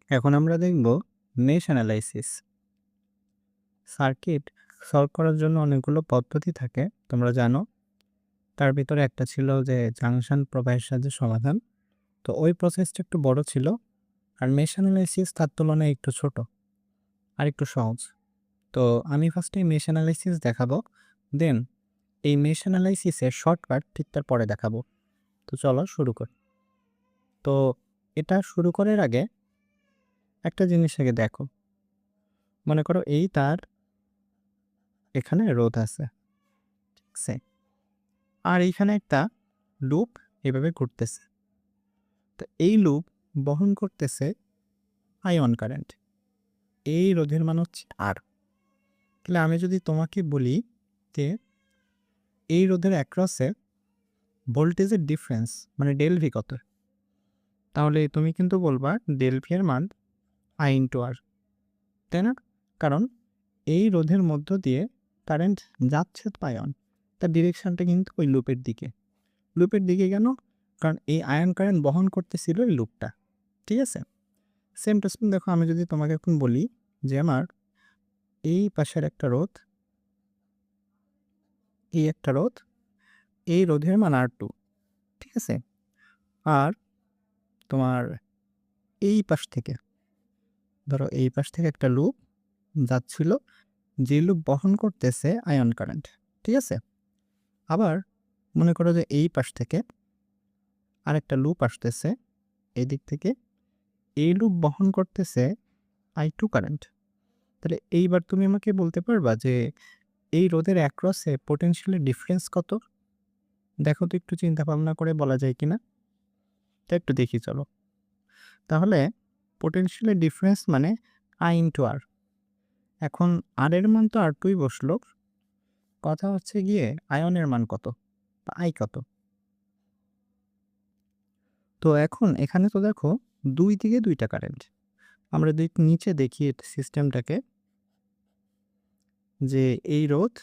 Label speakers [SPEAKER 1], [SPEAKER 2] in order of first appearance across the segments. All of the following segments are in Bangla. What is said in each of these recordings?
[SPEAKER 1] এখন আমরা দেখব মেশ অ্যানালাইসিস। সার্কিট সলভ করার জন্য অনেকগুলো পদ্ধতি থাকে, তোমরা জানো। তার ভিতরে একটা ছিল যে জাংশন প্রবাহের সাহায্যে সমাধান। তো ওই প্রসেসটা একটু বড় ছিল, আর মেশ অ্যানালাইসিস তার তুলনায় একটু ছোট আর একটু সহজ। তো আমি ফার্স্টে মেশ অ্যানালাইসিস দেখাবো, দেন এই মেশ অ্যানালাইসিসের শর্টকাট ঠিক তার পরে দেখাবো। তো চলো শুরু করি। তো এটা শুরু করার আগে একটা জিনিস আগে দেখো। মনে করো এই তার এখানে রোধ আছে, ঠিক আছে? আর এইখানে একটা লুপ এভাবে ঘুরতেছে। তো এই লুপ বহন করতেছে আয়ন কারেন্ট। এই রোধের মান হচ্ছে আর। তাহলে আমি যদি তোমাকে বলি যে এই রোধের অ্যাক্রসে ভোল্টেজের ডিফারেন্স মানে ডেল ভি কত, তাহলে তুমি কিন্তু বলবা ডেল ভি এর মান আই ইন্টু আর, তাই না? কারণ এই রোধের মধ্য দিয়ে কারেন্ট যাচ্ছে আয়ন, তার ডিরেকশনটা কিন্তু ওই লুপের দিকে। লুপের দিকে কেন? কারণ এই আয়ন কারেন্ট বহন করতেছিল এই লুপটা, ঠিক আছে? সেম টু সেম দেখো, আমি যদি তোমাকে এখন বলি যে আমার এই পাশের একটা রোধ, এই একটা রোধ, এই রোধের মান আর টু, ঠিক আছে? আর তোমার এই পাশ থেকে, ধরো এই পাশ থেকে একটা লুপ যাচ্ছিল, যে লুপ বহন করতেছে আয়ন কারেন্ট, ঠিক আছে? আবার মনে করো যে এই পাশ থেকে আরেকটা লুপ আসতেছে এই দিক থেকে, এই লুপ বহন করতেছে আই টু কারেন্ট। তাহলে এইবার তুমি আমাকে বলতে পারবা যে এই রোধের অ্যাক্রসে পোটেনশিয়ালের ডিফারেন্স কত? দেখো তো একটু চিন্তা ভাবনা করে বলা যায় কিনা, তা একটু দেখি চলো। তাহলে পোটেনশিয়ালের ডিফারেন্স মানে আই ইন্টু আর। এখন আর এর মান তো আর টুই বসলো, কথা হচ্ছে গিয়ে আয়নের মান কত বা আই কত। তো এখন এখানে তো দেখো দুই দিকে দুইটা কারেন্ট। আমরা নিচে দেখি সিস্টেমটাকে, যে এই রোধ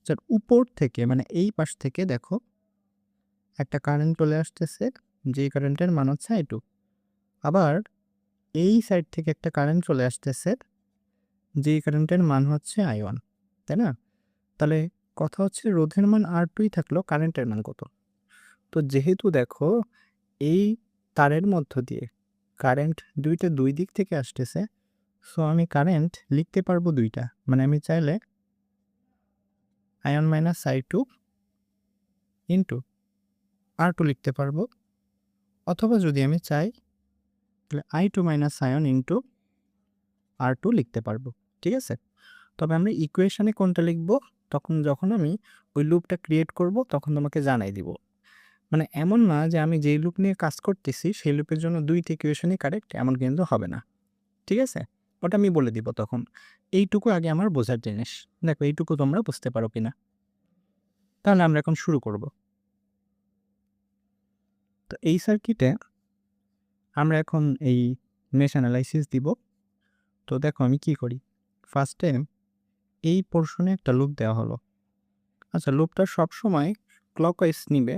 [SPEAKER 1] যার উপর থেকে মানে এই পাশ থেকে দেখো একটা কারেন্ট চলে আসতেছে, যেই কারেন্টের মান হচ্ছে আই টু। আবার এই সাইড থেকে একটা কারেন্ট চলে আসতেছে, যেই কারেন্টের মান হচ্ছে আই ওয়ান, তাই না? তাহলে কথা হচ্ছে রোধের মান আর টুই থাকলো, কারেন্টের মান কত? তো যেহেতু দেখো এই তারের মধ্য দিয়ে কারেন্ট দুইটা দুই দিক থেকে আসতেছে, সো আমি কারেন্ট লিখতে পারবো দুইটা। মানে আমি চাইলে I one minus I two into R two লিখতে পারবো, অথবা যদি আমি চাই তাহলে I two minus I one into R two লিখতে পারবো, ঠিক আছে? তবে আমরা ইকুয়েশনে কোনটা লিখবো তখন, যখন আমি ওই লুপটা ক্রিয়েট করব তখন তোমাকে জানাই দিব। মানে এমন না যে আমি যেই লুপ নিয়ে কাজ করতেছি সেই লুপের জন্য দুইটা ইকুয়েশনই কারেক্ট, এমন কিন্তু হবে না, ঠিক আছে? ওটা আমি বলে দিব তখন। এইটুকু আগে আমার বোঝার জিনিস। দেখো এইটুকু তোমরা বুঝতে পারো কিনা। তাহলে আমরা এখন শুরু করব। তো এই সার্কিটে আমরা এখন এই মেশ অ্যানালাইসিস দিব। তো দেখো আমি কি করি, ফার্স্টে এই পোর্শনে একটা লুপ দেওয়া হলো। আচ্ছা, লুপটা সবসময় ক্লকওয়াইজ নিবে।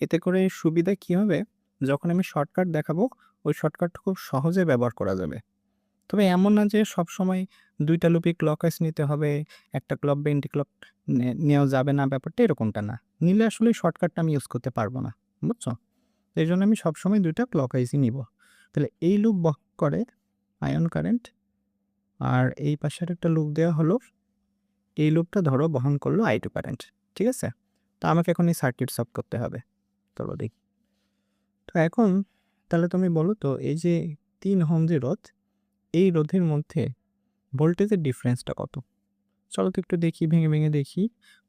[SPEAKER 1] এতে করে সুবিধা কি হবে, যখন আমি শর্টকাট দেখাবো ওই শর্টকাট খুব সহজে ব্যবহার করা যাবে। তবে এমন না যে সবসময় দুইটা লুপই ক্লকওয়াইজ নিতে হবে, একটা ক্লক বা এন্টি ক্লক নেওয়া যাবে না, ব্যাপারটা এরকমটা না। নিলে আসলে শর্টকাটটা আমি ইউজ করতে পারবো না, বুঝছো? এই জন্য আমি সবসময় দুইটা ক্লকওয়াইজই নিব। তাহলে এই লুপ বহন করে আয়ন কারেন্ট, আর এই পাশের একটা লুপ দেওয়া হলো, এই লুপটা ধরো বহন করলো আই টু কারেন্ট, ঠিক আছে? তো আমাকে এখন এই সার্কিট সলভ করতে হবে। চলো দেখি। তো এখন তাহলে তুমি বলো তো, এই যে 3 ওহম যে রোধ, এই রোধের মধ্যে ভোল্টেজের ডিফারেন্সটা কত? চলো তো একটু দেখি, ভেঙে ভেঙে দেখি।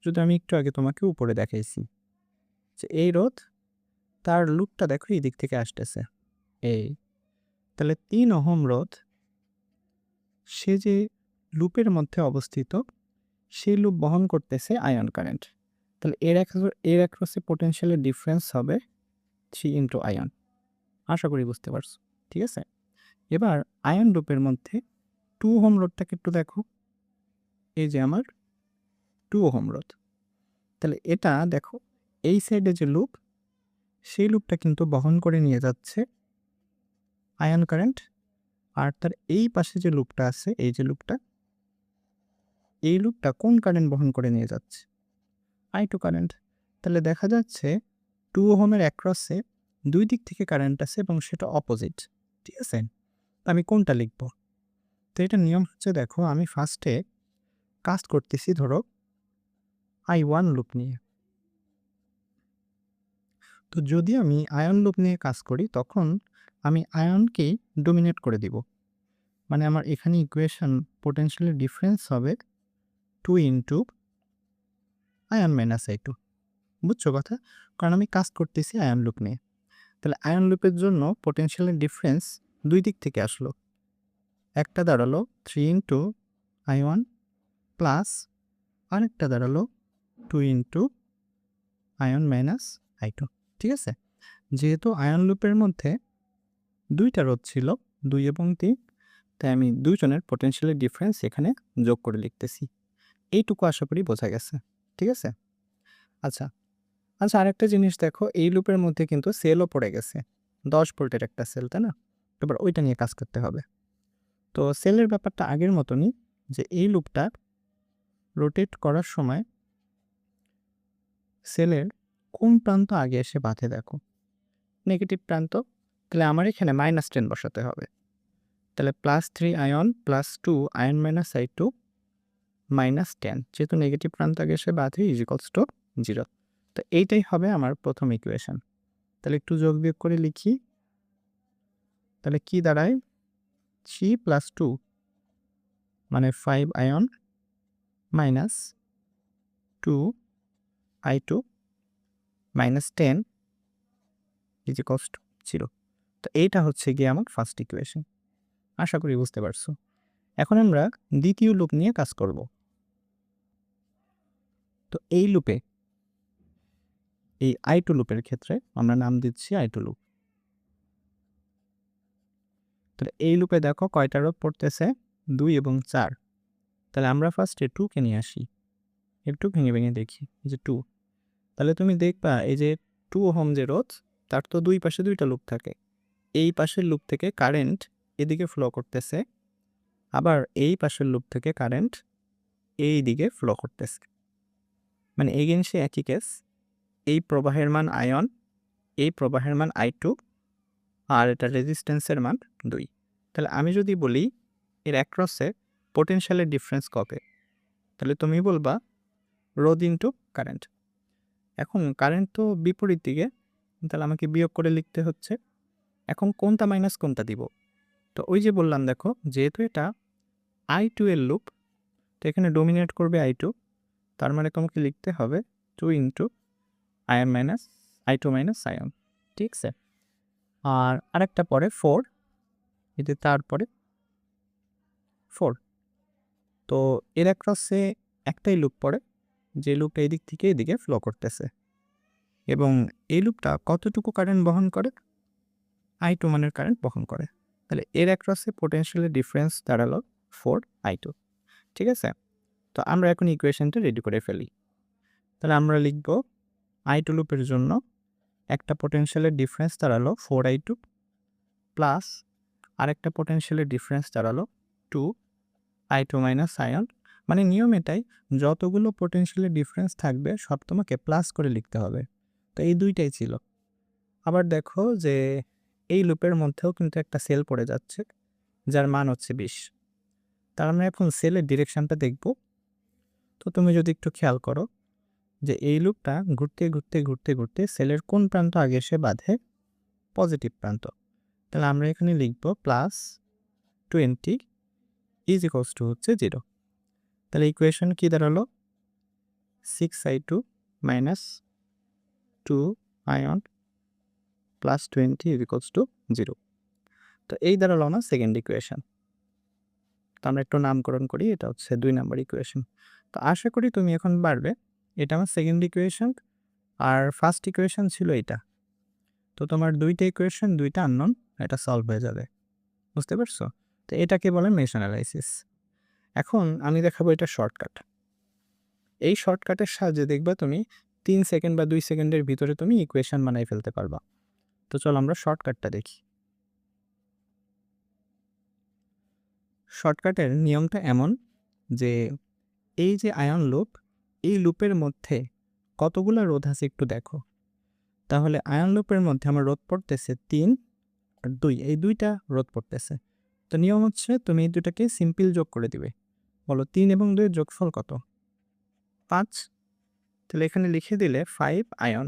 [SPEAKER 1] যদি আমি একটু আগে তোমাকে উপরে দেখাইছি যে এই রোধ, তার লুপটা দেখো এই দিক থেকে আসতেছে এই, তাহলে 3 ওহম রোধ সে যে লুপের মধ্যে অবস্থিত, সেই লুপ বহন করতেছে আয়ন কারেন্ট। তাহলে এর অ্যাক্রসে পোটেনশিয়ালের ডিফারেন্স হবে 3 ইন্টু আয়ন। আশা করি বুঝতে পারছো, ঠিক আছে? এবার আয়ন লুপের মধ্যে 2 ওহম রোধটাকে একটু দেখো, এই যে আমার 2 ওহম রোধ। তাহলে এটা দেখো এই সাইডে যে লুপ, সেই লুপটা কিন্তু বহন করে নিয়ে যাচ্ছে আয়ন কারেন্ট, আর তার এই পাশে যে লুপটা আছে, এই যে লুপটা, এই লুপটা কোন কারেন্ট বহন করে নিয়ে যাচ্ছে? I2 current. তাহলে দেখা যাচ্ছে 2 ওহমের অ্যাক্রসে দুই দিক থেকে কারেন্ট আছে এবং সেটা অপোজিট। ঠিক আছে? আমি কোনটা লিখব? তো এটার নিয়ম হচ্ছে, দেখো আমি ফার্স্টে কাজ করতেছি ধরো I1 লুপ নিয়ে। তো যদি আমি আয়ন লুপ নিয়ে কাজ করি তখন আমি আয়নকেই ডোমিনেট করে দিব। মানে আমার এখানে ইকুয়েশন পোটেনশিয়ালের ডিফারেন্স হবে 2 ইনটু আয়ন মাইনাস I2। বুঝছো কথা? কারণ আমি কাজ করতেছি আয়ন লুপ নিয়ে। তাহলে আয়ন লুপের জন্য পোটেনশিয়ালের ডিফারেন্স দুই দিক থেকে আসলো। একটা দাঁড়ালো 3 ইনটু I1 প্লাস আরেকটা দাঁড়ালো 2 ইনটু আয়ন মাইনাস I2। ঠিক আছে? যেহেতু আয়ন লুপের মধ্যে দুইটা রোধ ছিল, 2 এবং 3, তাই আমি দুইজনের পোটেনশিয়ালের ডিফারেন্স এখানে যোগ করে লিখতেছি। এইটুকু আশা করি বোঝা গেছে। ঠিক আছে? আচ্ছা আচ্ছা, আরেকটা জিনিস দেখো, এই লুপের মধ্যে কিন্তু সেলও পড়ে গেছে, 10 ভোল্টের একটা সেল, তাই না? এবার ওইটা নিয়ে কাজ করতে হবে। তো সেলের ব্যাপারটা আগের মতনই, যে এই লুপটা রোটেট করার সময় সেলের কোন প্রান্ত আগে এসে বাঁধে দেখো, নেগেটিভ প্রান্ত। তাহলে আমার এখানে -10 বসাতে হবে। তাহলে +3 আয়ন +2 আয়ন মাইনাস I2 -10, যেহেতু নেগেটিভ প্রান্ত আগে এসে বাঁধে = 0। তো এইটাই হবে আমার প্রথম ইকুয়েশন। তাহলে একটু যোগ বিয়োগ করে লিখি। তাহলে কি দাঁড়ায়? 3 + 2 মানে 5 আয়ন মাইনাস 2 I2 -10 = 0। তো এইটা হচ্ছে গিয়ে আমার ফার্স্ট ইকুয়েশন। আশা করি বুঝতে পারছো। এখন আমরা দ্বিতীয় লুপ নিয়ে কাজ করব। তো এই লুপে, এই I2 লুপের ক্ষেত্রে আমরা নাম দিচ্ছি I2 লুপ। তাহলে এই লুপে দেখো কয়টা রোধ পড়তেছে? 2 এবং 4। তাহলে আমরা ফার্স্টে 2 কে নিয়ে আসি। একটু ভেঙে ভেঙে দেখি, এই যে 2। তাহলে তুমি দেখবা এই যে 2 ওহম যে রোধ, তার তো দুই পাশে দুইটা লুপ থাকে। এই পাশের লুপ থেকে কারেন্ট এদিকে ফ্লো করতেছে, আবার এই পাশের লুপ থেকে কারেন্ট এই দিকে ফ্লো করতেছে। মানে এগেইন সে একই কেস। এই প্রবাহের মান আয়ন, এই প্রবাহের মান I2, আর এটা রেজিস্ট্যান্সের মান 2। তাহলে আমি যদি বলি এর অ্যাক্রসে পোটেনশিয়ালের ডিফারেন্স কত, তাহলে তুমি বলবা রোধ ইনটু কারেন্ট। এখন কারেন্ট তো বিপরীত দিকে, তাহলে আমাকে বিয়োগ করে লিখতে হচ্ছে। এখন কোনটা মাইনাস কোনটা দিব? তো ওই যে বললাম দেখো, যেহেতু এটা I2 এর লুপ, তো এখানে ডোমিনেট করবে I2, তার মানে তোমাকে লিখতে হবে 2 into ion minus I2 minus ion. ঠিক আছে? আর আরেকটা পরে 4, এতে তারপরে 4। তো এর অ্যাক্রসে একটাই লুপ পড়ে, যে লুপটা এদিক থেকে এদিকে ফ্লো করতেছে, এবং এই লুপটা কতটুকু কারেন্ট বহন করে? I2 মানের কারেন্ট বহন করে। তাহলে এর অ্যাক্রসে পোটেনশিয়ালের ডিফারেন্স দাঁড়ালো 4 I2। ঠিক আছে? তো আমরা এখন ইকুয়েশনটা রেডি করে ফেলি। তাহলে আমরা লিখব I2 লুপের জন্য একটা পোটেনশিয়ালের ডিফারেন্স দাঁড়ালো 4 I2 প্লাস আরেকটা পোটেনশিয়ালের ডিফারেন্স দাঁড়ালো 2 I2 মাইনাস আয়ন। মানে নিয়ম এটাই, যতগুলো পোটেনশিয়ালের ডিফারেন্স থাকবে সব তোমাকে প্লাস করে লিখতে হবে। তো এই দুইটাই ছিল। আবার দেখো যে এই লুপের মধ্যেও কিন্তু একটা সেল পড়ে যাচ্ছে, যার মান হচ্ছে 20। তার আমরা এখন সেলের ডিরেকশনটা দেখব। তো তুমি যদি একটু খেয়াল করো যে এই লুপটা ঘুরতে ঘুরতে ঘুরতে ঘুরতে সেলের কোন প্রান্ত আগে এসে বাঁধে? পজিটিভ প্রান্ত। তাহলে আমরা এখানে লিখব +20 হচ্ছে 0। তাহলে ইকুয়েশন কি দাঁড়ালো? 6 I2 মাইনাস 2 আয়ন প্লাস 20 0। তো এই দাঁড়ালো না সেকেন্ড ইকুয়েশন। তো আমরা একটু নামকরণ করি, এটা হচ্ছে 2 নম্বর ইকুয়েশন। তো আশা করি তুমি এখন পারবে। এটা আমার সেকেন্ড ইকুয়েশন, আর ফার্স্ট ইকুয়েশন ছিল এটা। তো তোমার দুইটা ইকুয়েশন, দুইটা আননোন, এটা সলভ হয়ে যাবে। বুঝতে পারছো? তো এটাকে বলে মেশ অ্যানালাইসিস। এখন আমি দেখাবো এটা শর্টকাট। এই শর্টকাটের সাহায্যে দেখবা তুমি 3 সেকেন্ড বা 2 সেকেন্ডের ভিতরে তুমি ইকুয়েশন বানাই ফেলতে পারবা। তো চলো আমরা শর্টকাটটা দেখি। শর্টকাটের নিয়মটা এমন যে এই যে আয়ন লুপ, এই লুপের মধ্যে কতগুলা রোধ আছে একটু দেখো। তাহলে আয়ন লুপের মধ্যে আমার রোধ পড়তেছে 3 আর 2, এই দুইটা রোধ পড়তেছে। তো নিয়ম হচ্ছে তুমি এই দুটাকে সিম্পল যোগ করে দিবে। বলো 3 এবং 2 এর যোগফল কত? 5। তাহলে এখানে লিখে দিলে 5 আয়ন।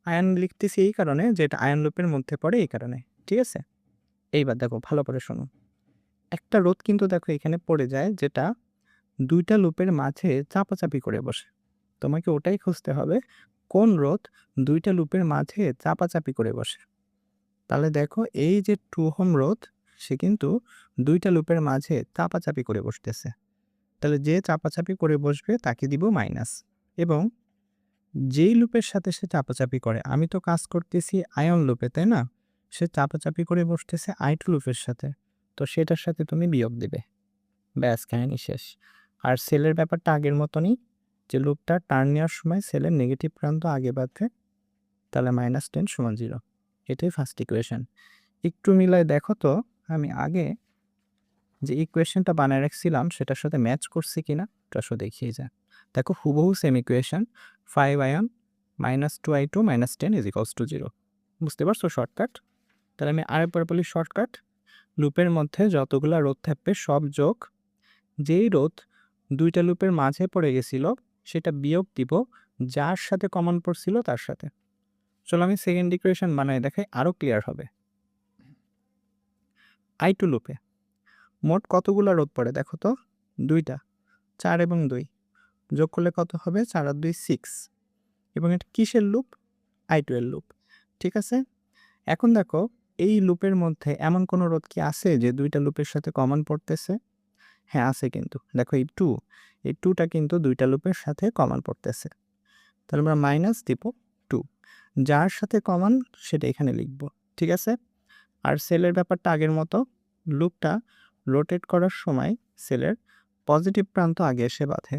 [SPEAKER 1] আয়ন লিখতেছি এই কারণে যে এটা আয়ন লুপের মধ্যে পড়ে, এই কারণে। ঠিক আছে? এইবার দেখো ভালো করে শোনো। একটা রোধ কিন্তু দেখো এখানে পড়ে যায় যেটা দুইটা লুপের মাঝে চাপাচাপি করে বসে। তোমাকে ওটাই খুঁজতে হবে কোন রোধ দুইটা লুপের মাঝে চাপাচাপি করে বসে। তাহলে দেখো এই যে 2 ওহম রোধ, সে কিন্তু দুইটা লুপের মাঝে চাপাচাপি করে বসতেছে। তাহলে যে চাপাচাপি করে বসবে তাকে দিব মাইনাস। এবং যেই লুপের সাথে সে চাপাচাপি করে, আমি তো কাজ করতেছি আয়ন লুপে, তাই না? সে চাপাচাপি করে বসতেছে I2 লুপের সাথে, তো সেটার সাথে তুমি বিয়োগ দিবে। ব্যাস, কাহিনী শেষ। আর সেলের ব্যাপারটা আগের মতনই, যে লুপটা টার্ন নেওয়ার সময় সেলের নেগেটিভ প্রান্ত আগে বাড়বে, তাহলে -10 = 0। এটাই ফার্স্ট ইকুয়েশন। একটু মিলায় দেখো তো আমি আগে যে ইকুয়েশনটা বানায় রাখছিলাম সেটার সাথে ম্যাচ করছে কিনা, এটা আসলে দেখিয়ে যায়। দেখো হুবহু সেম ইকুয়েশন, 5 আয়ন -2I2 -10 = 0। বুঝতে পারছো শর্টকাট? তাহলে আমি আরেকবার বলি শর্টকাট। লুপের মধ্যে যতগুলা রোধ থাকবে সব যোগ, যেই রোধ দুইটা লুপের মাঝে পড়ে গেছিল সেটা বিয়োগ দিব যার সাথে কমন পড়ছিল তার সাথে। চলো আমি সেকেন্ড ইকুয়েশন বানাই দেখাই, আরও ক্লিয়ার হবে। I2 লুপে মোট কতগুলা রোধ পড়ে দেখো তো? দুইটা, 4 এবং 2 যোগ করলে কত হবে? 4 আর 2 6। এবং এটা কিসের লুপ? I2 এর লুপ। ঠিক আছে? এখন দেখো এই লুপের মধ্যে এমন কোনো রোধ কি আছে যে দুইটা লুপের সাথে কমন পড়তেছে? হ্যাঁ আছে কিন্তু। দেখো এই 2, এই 2টা কিন্তু দুইটা লুপের সাথে কমন পড়তেছে। তাহলে আমরা মাইনাস দিব 2, যার সাথে কমন সেটা এখানে লিখব। ঠিক আছে? আর সেলের ব্যাপারটা আগের মতো, লুপটা রোটেট করার সময় সেলের পজিটিভ প্রান্ত আগে এসে বাঁধে।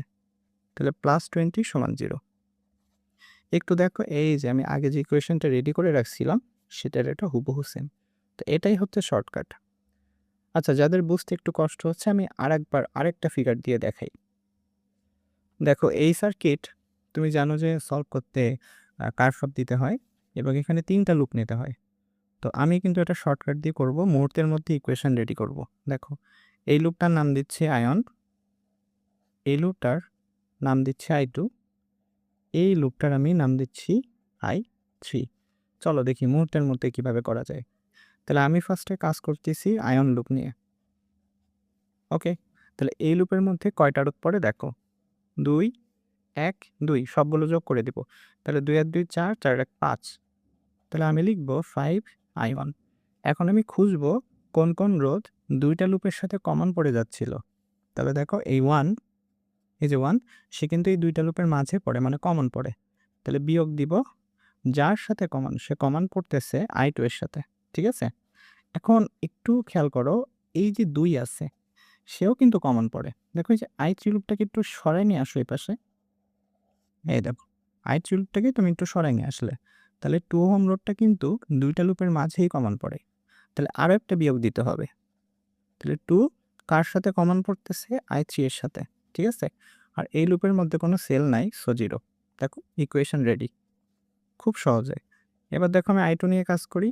[SPEAKER 1] তাহলে +20 = 0। একটু দেখো এই যে আমি আগে যে ইকুয়েশনটা রেডি করে রাখছিলাম সেটার এটা হুবহু সেম। তো এটাই হচ্ছে শর্টকাট। আচ্ছা, যাদের বুঝতে একটু কষ্ট হচ্ছে আমি আরেকটা ফিগার দিয়ে দেখাই। দেখো এই সার্কিট তুমি জানো যে সলভ করতে কারশফ দিতে হয় এবং এখানে 3টা লুপ নিতে হয়। তো আমি কিন্তু এটা শর্টকাট দিয়ে করব, মুহূর্তের মধ্যে ইকুয়েশন রেডি করব। দেখো এই লুপটার নাম দিচ্ছে আয়ন, এই লুপটার নাম দিচ্ছে I2, এই লুপটার আমি নাম দিচ্ছি I3। চলো দেখি মুহূর্তের মধ্যে কিভাবে করা যায়। তাহলে আমি ফার্স্টে কাজ করতেছি আয়ন লুপ নিয়ে। ওকে, তাহলে এই লুপের মধ্যে কয়টা রোধ পড়ে দেখো? 2, 1, 2 সবগুলো যোগ করে দিব। তাহলে 2 আর 2 4, 4 আর 1 5। তাহলে আমি লিখব 5 I1। এখন আমি খুঁজব কোন কোন রোধ দুইটা লুপের সাথে কমন পড়ে যাচ্ছিল। তাহলে দেখো এই 1, এই যে 1, সে কিন্তু এই দুইটা লুপের মাঝে পড়ে, মানে কমন পড়ে। তাহলে বিয়োগ দিব যার সাথে কমন, সে কমন পড়তেছে I2 এর সাথে। ঠিক আছে? এখন একটু খেয়াল করো, এই যে 2 আছে সেও কিন্তু কমন পড়ে। দেখো এই যে I3 লুপটাকে একটু সরাই নিয়ে আসো এই পাশে। এই দেখো I3 লুপটাকে তুমি একটু সরাই নিয়ে আসলে, তাহলে 2 ওহম রোধটা কিন্তু দুইটা লুপের মাঝেই কমন পড়ে। তাহলে আরও একটা বিয়োগ দিতে হবে। তাহলে 2 কার সাথে কমন পড়তেছে? I3 এর সাথে। ঠিক আছে? আর এই লুপের মধ্যে কোনো সেল নাই, সো 0। দেখো ইকুয়েশন রেডি, খুব সহজে। এবার দেখো আমি I2 নিয়ে কাজ করি।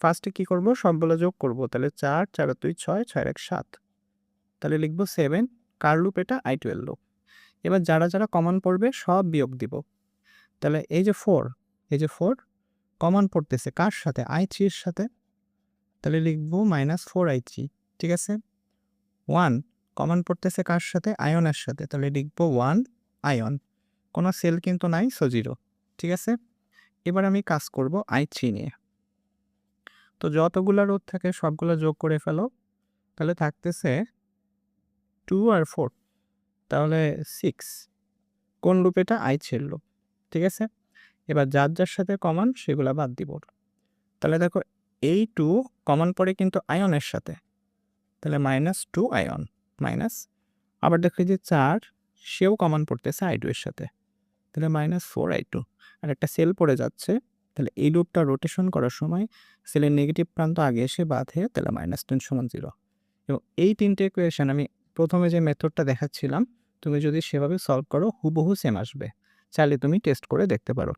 [SPEAKER 1] ফার্স্টে কি করব? সবগুলো যোগ করব। তাহলে 4, 4 আর 2 6, 6 আর 1 7। তাহলে লিখব 7। কার লুপ এটা? I2 এর লুপ। এবার যারা যারা কমন পড়বে সব বিয়োগ দিব। তাহলে এই যে 4, এই যে 4 কমন পড়তেছে কার সাথে? I3 এর সাথে। তাহলে লিখব -4I3। ঠিক আছে? 1 কমন পড়তেছে কার সাথে? আয়নের সাথে। তাহলে লিখব 1 আয়ন। কোনো সেল কিন্তু নাই, সো 0। ঠিক আছে? এবার আমি কাজ করব I3 নিয়ে। তো যতগুলা রোধ থাকে সবগুলো যোগ করে ফেলো। তাহলে থাকতেছে 2 আর 4, তাহলে 6। কোন লুপ এটা? I3 এর লুপ। ঠিক আছে? এবার যার যার সাথে কমন সেগুলা বাদ দিব। তাহলে দেখো এই 2 কমন পড়ে কিন্তু আয়নের সাথে, তাহলে -2 আয়ন মাইনাস। আবার দেখো যে 4 সেও কমন পড়তেছে I2 এর সাথে, তাহলে -4I2। আর একটা সেল পড়ে যাচ্ছে, তাহলে এই লুপটা রোটেশন করার সময় সেলের নেগেটিভ প্রান্ত আগে এসে বাঁধে, তাহলে -10 = 0। এবং এই ৩ টে ইকুয়েশন আমি প্রথমে যে মেথডটা দেখাচ্ছিলাম, তুমি যদি সেভাবে সলভ করো হুবহু সেম আসবে। চাইলে তুমি টেস্ট করে দেখতে পারো।